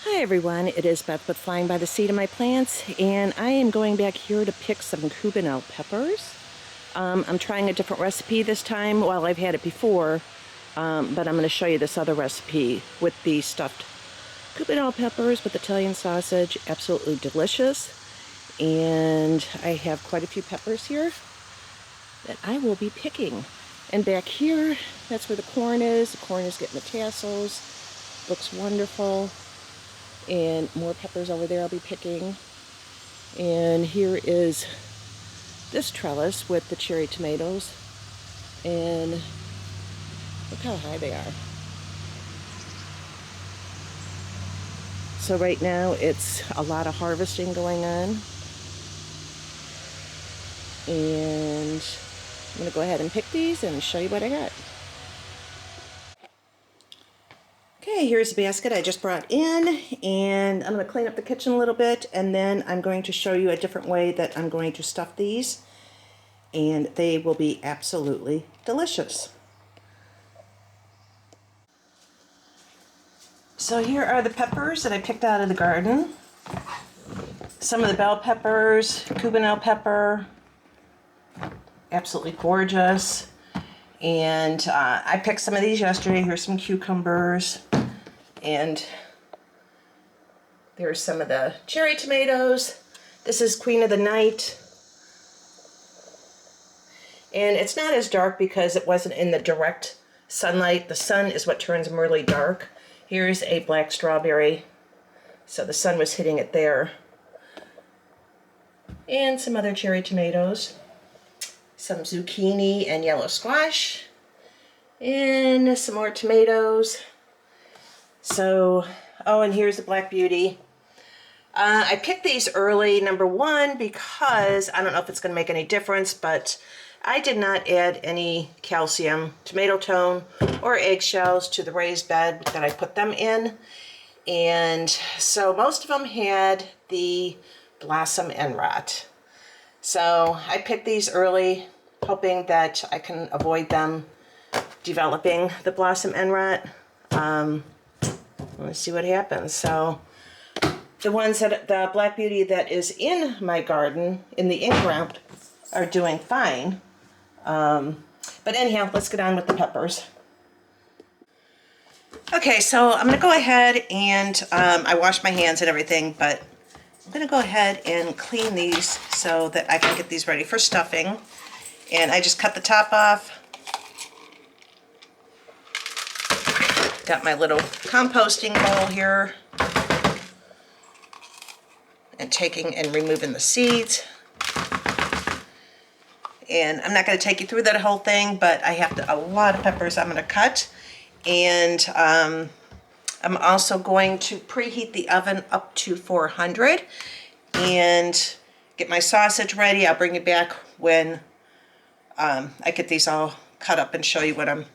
Hi everyone, it is Beth with Flying by the Seat of My Plants, and I am going back here to pick some Cubanelle peppers. I'm trying a different recipe this time. Well, I've had it before, but I'm going to show you this other recipe with the stuffed Cubanelle peppers with Italian sausage. Absolutely delicious. And I have quite a few peppers here that I will be picking. And back here, that's where the corn is. The corn is getting the tassels. Looks wonderful. And more peppers over there I'll be picking. And here is this trellis with the cherry tomatoes. And look how high they are. So right now it's a lot of harvesting going on. And I'm going to go ahead and pick these and show you what I got. Okay, here's the basket I just brought in, and I'm going to clean up the kitchen a little bit, and then I'm going to show you a different way that I'm going to stuff these, and they will be absolutely delicious. So here are the peppers that I picked out of the garden. Some of the bell peppers, Cubanelle pepper, absolutely gorgeous. And I picked some of these yesterday. Here's some cucumbers. And there's some of the cherry tomatoes. This is Queen of the Night. And it's not as dark because it wasn't in the direct sunlight. The sun is what turns them really dark. Here's a black strawberry. So the sun was hitting it there. And some other cherry tomatoes. Some zucchini and yellow squash. And some more tomatoes. So, oh, and here's the Black Beauty. I picked these early, number one, because I don't know if it's going to make any difference, but I did not add any calcium, tomato tone, or eggshells to the raised bed that I put them in. And so most of them had the blossom end rot. So I picked these early, hoping that I can avoid them developing the blossom end rot. Let's see what happens. So the ones that, the Black Beauty that is in my garden, in the in-ground, are doing fine. But anyhow, let's get on with the peppers. Okay, so I'm going to go ahead and I washed my hands and everything, but I'm going to go ahead and clean these so that I can get these ready for stuffing. And I just cut the top off. Got my little composting bowl here. And taking and removing the seeds. And I'm not going to take you through that whole thing, but I have a lot of peppers I'm going to cut. And I'm also going to preheat the oven up to 400 and get my sausage ready. I'll bring you back when I get these all cut up and show you what I'm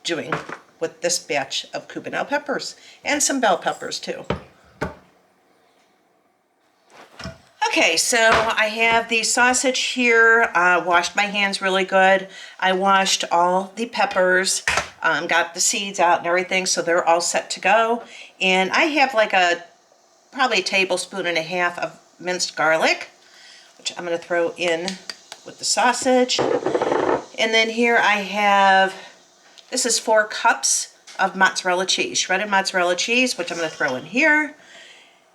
doing with this batch of Cubanelle peppers and some bell peppers too. Okay, so I have the sausage here, washed my hands really good. I washed all the peppers, got the seeds out and everything, so they're all set to go. And I have like probably a tablespoon and a half of minced garlic, which I'm going to throw in with the sausage. And then here I have, this is 4 cups of mozzarella cheese, shredded mozzarella cheese, which I'm going to throw in here.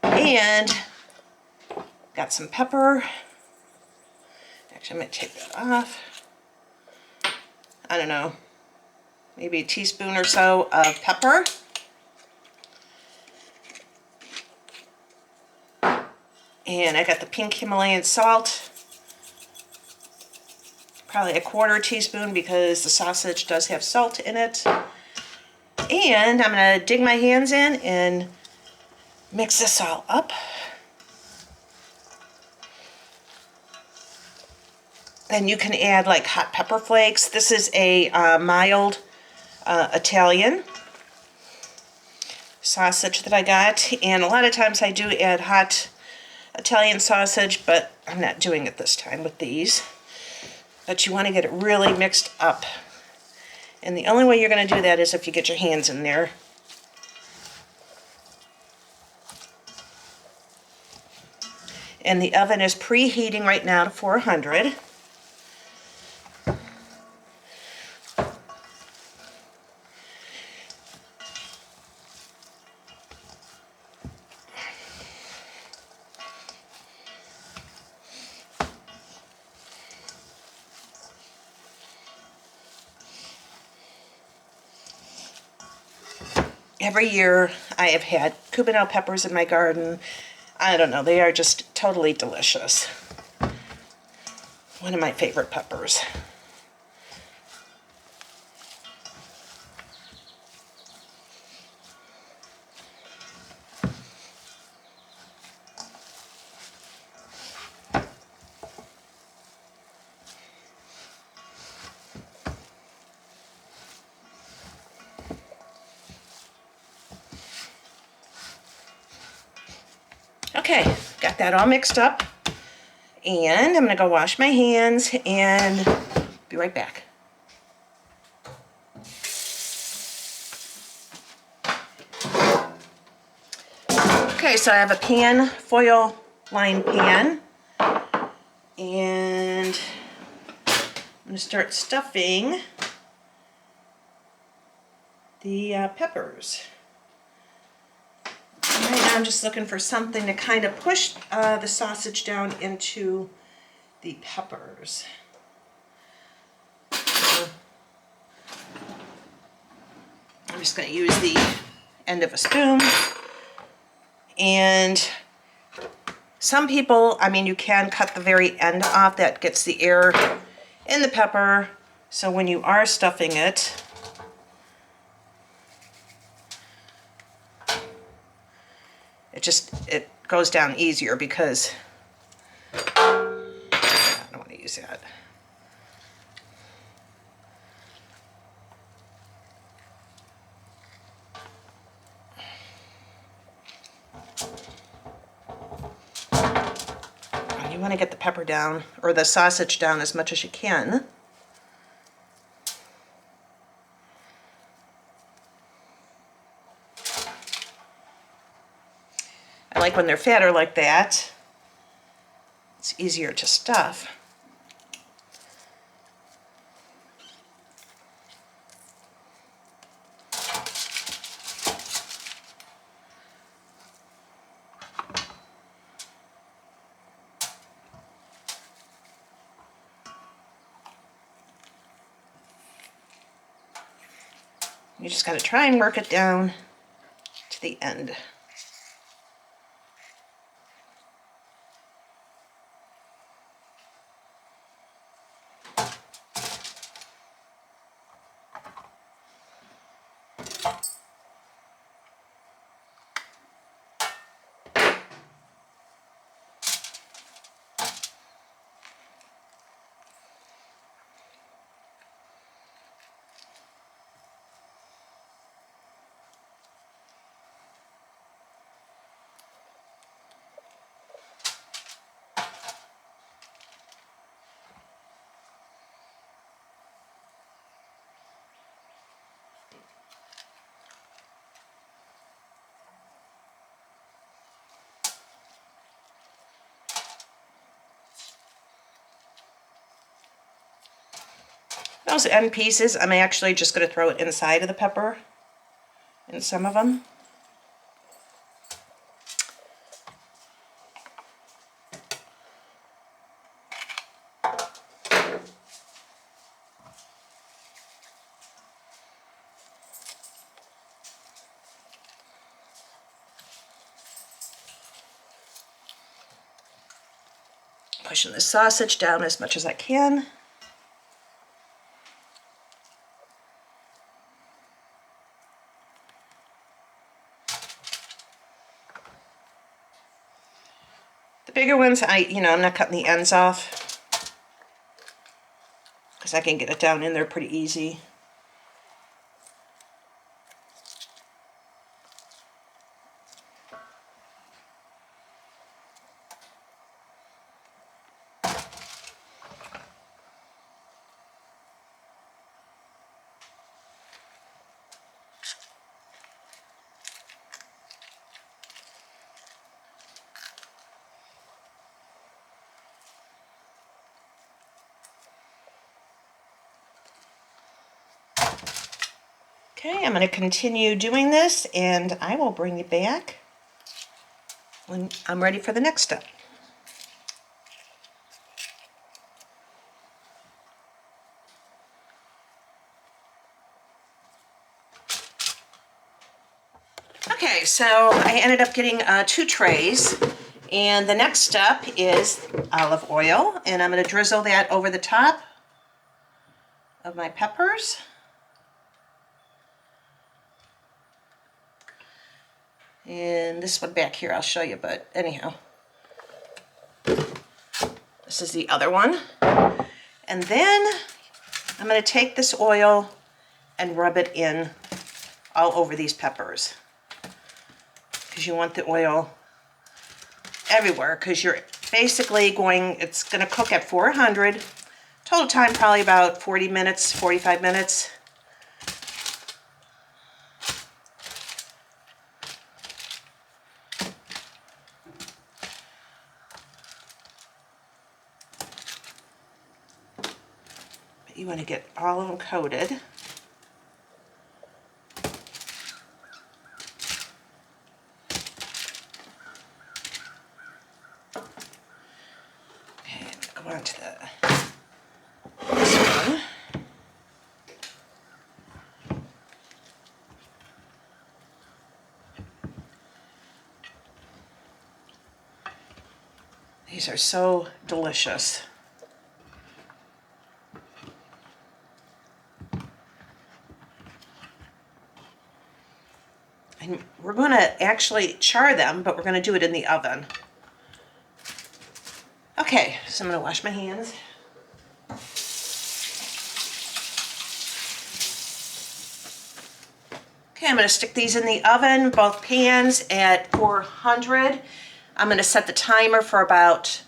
And got some pepper. Actually, I'm going to take that off. I don't know, maybe a teaspoon or so of pepper. And I got the pink Himalayan salt. Probably a 1/4 teaspoon because the sausage does have salt in it. And I'm going to dig my hands in and mix this all up. Then you can add like hot pepper flakes. This is a mild Italian sausage that I got. And a lot of times I do add hot Italian sausage, but I'm not doing it this time with these. But you want to get it really mixed up. And the only way you're going to do that is if you get your hands in there. And the oven is preheating right now to 400. Every year I have had Cubanelle peppers in my garden. I don't know, they are just totally delicious. One of my favorite peppers. Okay, got that all mixed up, and I'm gonna go wash my hands and be right back. Okay, so I have a foil lined pan, and I'm gonna start stuffing the peppers. Right now I'm just looking for something to kind of push the sausage down into the peppers. So I'm just going to use the end of a spoon. And some people, I mean, you can cut the very end off. That gets the air in the pepper. So when you are stuffing it, it goes down easier because I don't want to use that. You want to get the pepper down, or the sausage down, as much as you can. I like when they're fatter like that. It's easier to stuff. You just got to try and work it down to the end. Those end pieces, I'm actually just going to throw it inside of the pepper in some of them. Pushing the sausage down as much as I can. The bigger ones, I'm not cutting the ends off because I can get it down in there pretty easy. Okay, I'm going to continue doing this, and I will bring you back when I'm ready for the next step. Okay, so I ended up getting 2 trays, and the next step is olive oil, and I'm going to drizzle that over the top of my peppers. And this one back here I'll show you, but anyhow, this is the other one. And then I'm going to take this oil and rub it in all over these peppers, because you want the oil everywhere, because you're basically it's going to cook at 400. Total time probably about 40 minutes, 45 minutes. But you want to get all of them coated. Onto this one. These are so delicious. And we're going to actually char them, but we're going to do it in the oven. Okay, so I'm going to wash my hands. Okay, I'm going to stick these in the oven, both pans at 400. I'm going to set the timer for about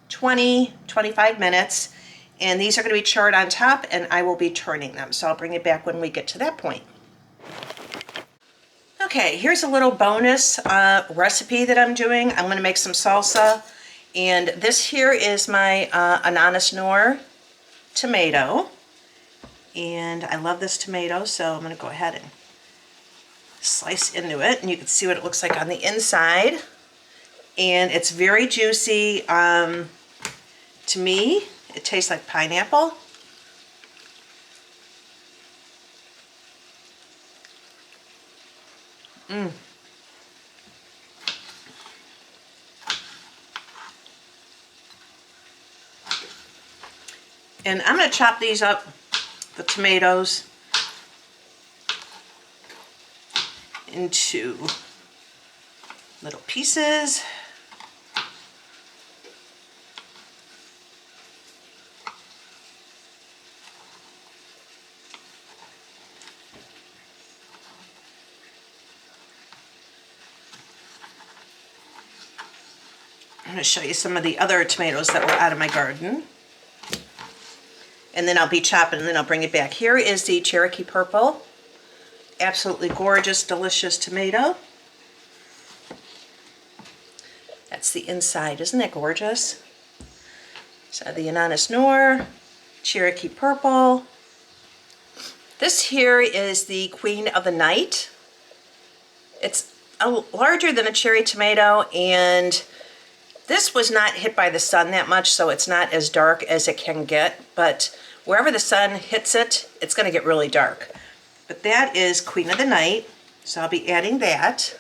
20-25 minutes. And these are going to be charred on top, and I will be turning them. So I'll bring it back when we get to that point. Okay, here's a little bonus recipe that I'm doing. I'm going to make some salsa. And this here is my ananas noir tomato. And I love this tomato, so I'm going to go ahead and slice into it. And you can see what it looks like on the inside. And it's very juicy. To me, it tastes like pineapple. And I'm going to chop these up, the tomatoes, into little pieces. I'm going to show you some of the other tomatoes that were out of my garden. And then I'll be chopping, and then I'll bring it back. Here is the Cherokee Purple. Absolutely gorgeous, delicious tomato. That's the inside. Isn't that gorgeous? So the ananas noir, Cherokee Purple. This here is the Queen of the Night. It's larger than a cherry tomato, and this was not hit by the sun that much, so it's not as dark as it can get, but wherever the sun hits it, it's going to get really dark. But that is Queen of the Night, so I'll be adding that.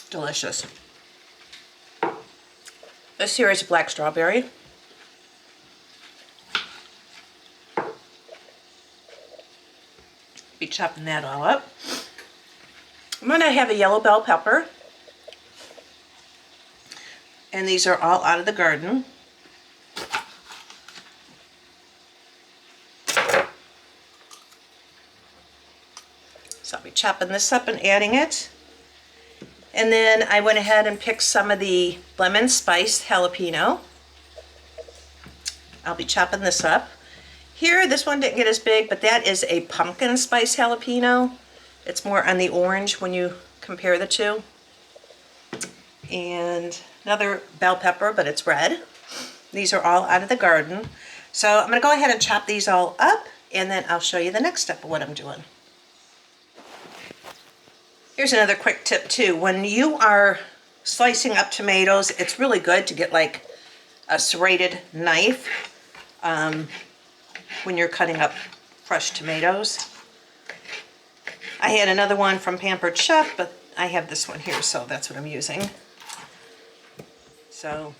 Delicious. This here is black strawberry. Be chopping that all up. I'm going to have a yellow bell pepper. And these are all out of the garden. So I'll be chopping this up and adding it. And then I went ahead and picked some of the lemon spice jalapeno. I'll be chopping this up. Here, this one didn't get as big, but that is a pumpkin spice jalapeno. It's more on the orange when you compare the two. And another bell pepper, but it's red. These are all out of the garden. So I'm going to go ahead and chop these all up, and then I'll show you the next step of what I'm doing. Here's another quick tip too. When you are slicing up tomatoes, it's really good to get like a serrated knife when you're cutting up fresh tomatoes. I had another one from Pampered Chef, but I have this one here, so that's what I'm using. So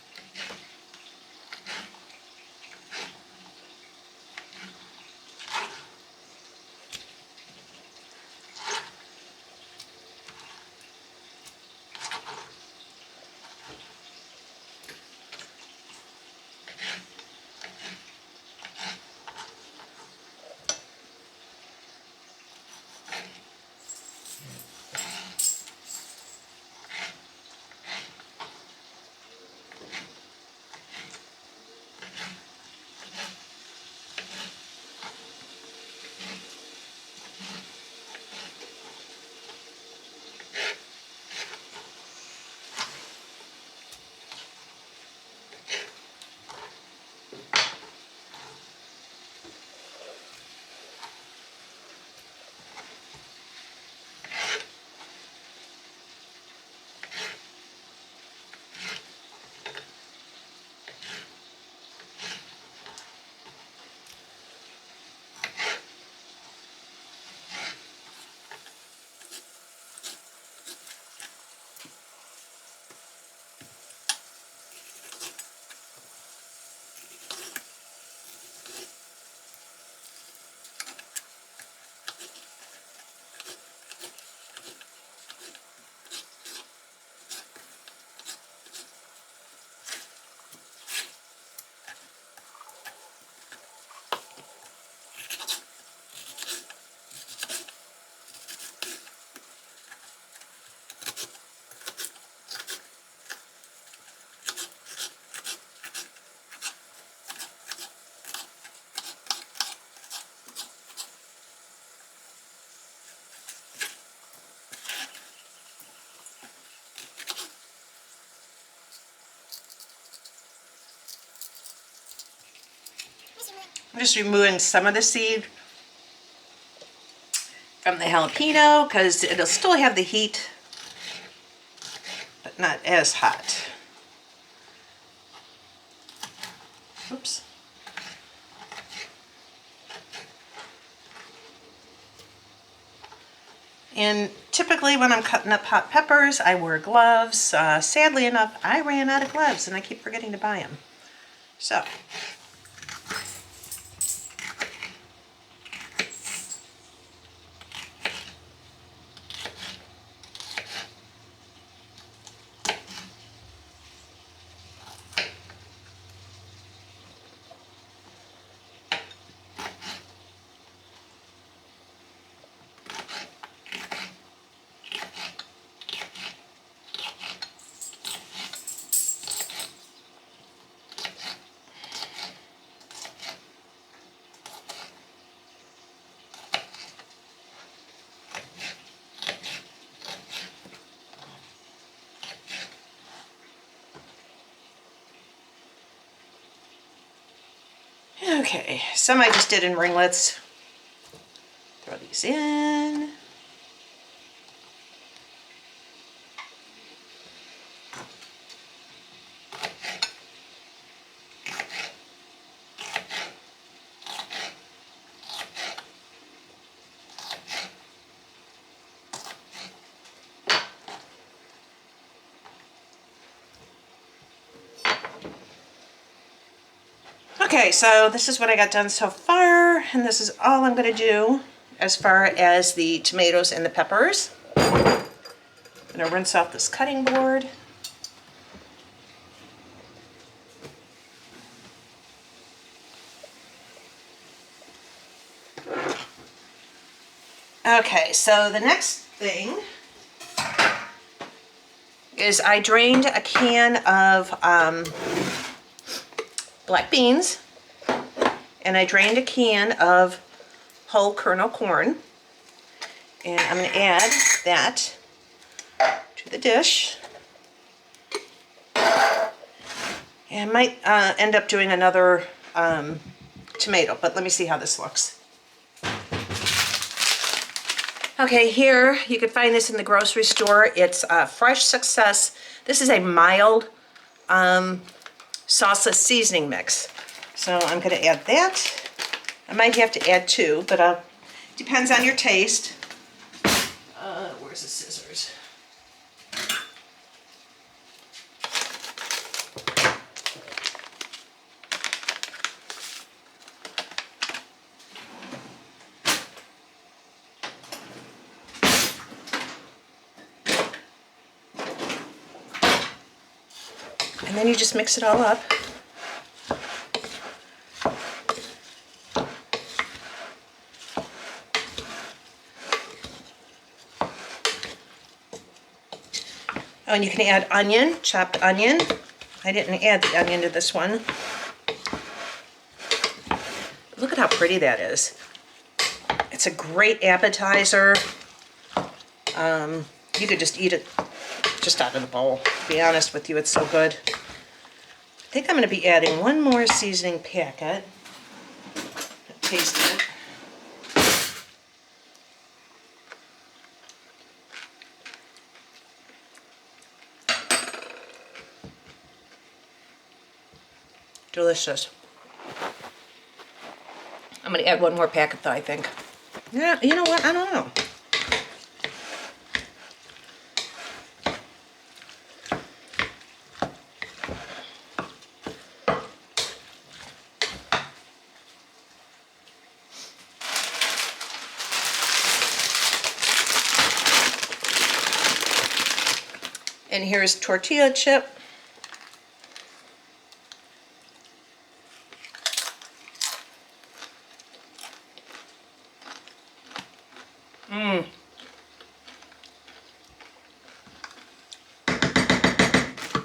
I'm just removing some of the seed from the jalapeno because it'll still have the heat, but not as hot. Oops. And typically when I'm cutting up hot peppers, I wear gloves. Sadly enough, I ran out of gloves and I keep forgetting to buy them. So. Okay, some I just did in ringlets. Throw these in. Okay, so this is what I got done so far, and this is all I'm going to do as far as the tomatoes and the peppers. I'm going to rinse off this cutting board. Okay, so the next thing is I drained a can of black beans, and I drained a can of whole kernel corn, And I'm going to add that to the dish. And I might end up doing another tomato, but let me see how this looks. Okay, here you can find this in the grocery store. It's Fresh Success. This is a mild salsa seasoning mix. So I'm going to add that. I might have to add 2, but depends on your taste. Where's the scissors? And then you just mix it all up. Oh, and you can add onion, chopped onion. I didn't add the onion to this one. Look at how pretty that is. It's a great appetizer. You could just eat it just out of the bowl. To be honest with you, it's so good. I think I'm going to be adding one more seasoning packet. Taste it. Delicious. I'm going to add one more packet though, I think. Yeah, you know what? I don't know. And here's tortilla chip.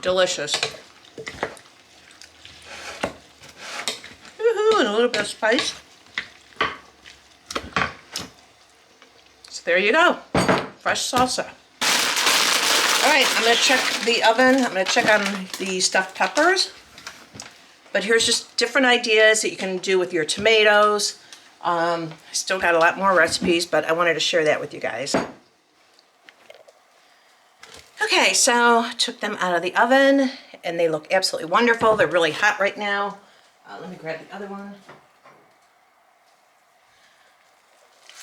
Delicious. Woohoo, and a little bit of spice. So there you go. Fresh salsa. Alright, I'm going to check the oven. I'm going to check on the stuffed peppers. But here's just different ideas that you can do with your tomatoes. I still got a lot more recipes, but I wanted to share that with you guys. Okay, so took them out of the oven, and they look absolutely wonderful. They're really hot right now. Let me grab the other one.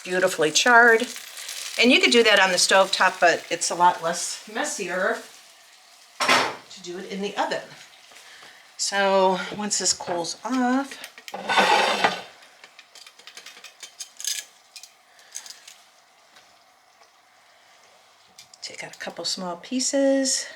Beautifully charred. And you could do that on the stove top, but it's a lot less messier to do it in the oven. So once this cools off, take out a couple small pieces.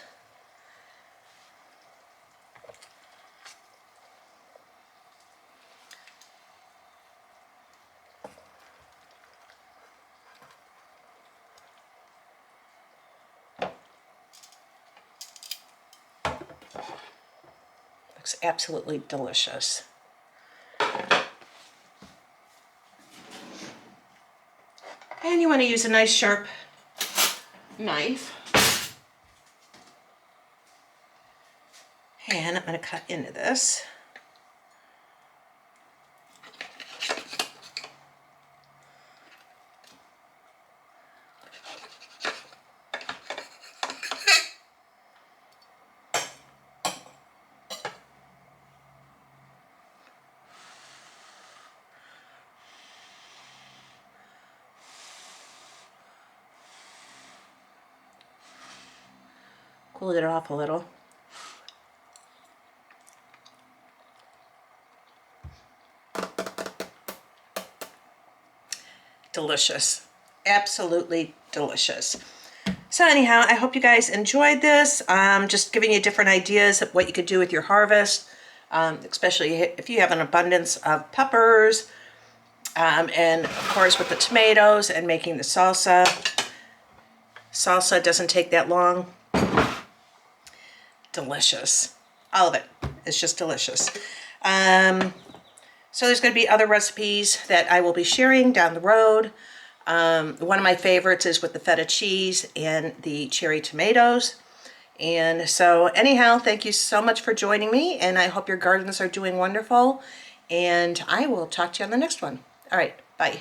Looks absolutely delicious. And you want to use a nice sharp knife. And I'm going to cut into this. Cool it off a little. Delicious. Absolutely delicious. So anyhow, I hope you guys enjoyed this. Just giving you different ideas of what you could do with your harvest, especially if you have an abundance of peppers, and of course with the tomatoes and making the salsa. Salsa doesn't take that long. Delicious. All of it. It's just delicious. So there's going to be other recipes that I will be sharing down the road. One of my favorites is with the feta cheese and the cherry tomatoes. And so anyhow, thank you so much for joining me, and I hope your gardens are doing wonderful, and I will talk to you on the next one. All right, bye.